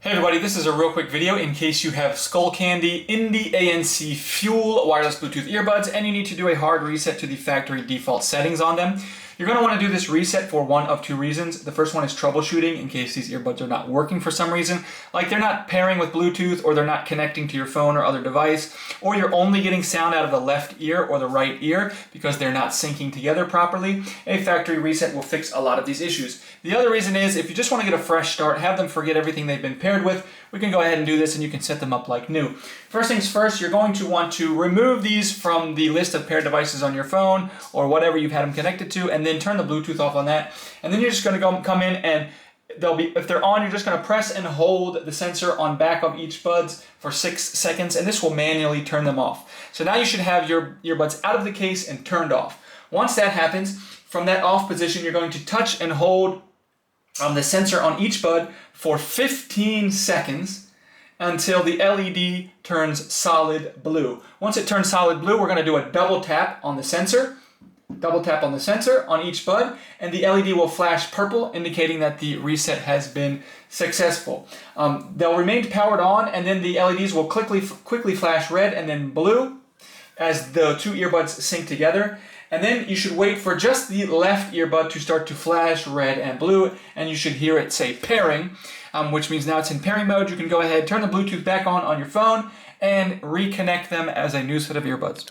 Hey everybody, this is a real quick video in case you have Skullcandy Indy Fuel wireless Bluetooth earbuds and you need to do a hard reset to the factory default settings on them. You're going to want to do this reset for one of two reasons. The first one is troubleshooting in case these earbuds are not working for some reason, like they're not pairing with Bluetooth or they're not connecting to your phone or other device, or you're only getting sound out of the left ear or the right ear because they're not syncing together properly. A factory reset will fix a lot of these issues. The other reason is if you just want to get a fresh start, have them forget everything they've been paired with, we can go ahead and do this and you can set them up like new. First things first, you're going to want to remove these from the list of paired devices on your phone or whatever you've had them connected to, and then turn the Bluetooth off on that. And then you're just going to come in and if they're on, you're just going to press and hold the sensor on back of each buds for 6 seconds, and this will manually turn them off. So now you should have your earbuds out of the case and turned off. Once that happens, from that off position, you're going to touch and hold the sensor on each bud for 15 seconds until the LED turns solid blue. Once it turns solid blue, we're going to do a double tap on the sensor. Double tap on the sensor on each bud, and the LED will flash purple, indicating that the reset has been successful. They'll remain powered on, and then the LEDs will quickly flash red and then blue as the two earbuds sync together. And then you should wait for just the left earbud to start to flash red and blue, and you should hear it say pairing, which means now it's in pairing mode. You can go ahead, turn the Bluetooth back on your phone, and reconnect them as a new set of earbuds.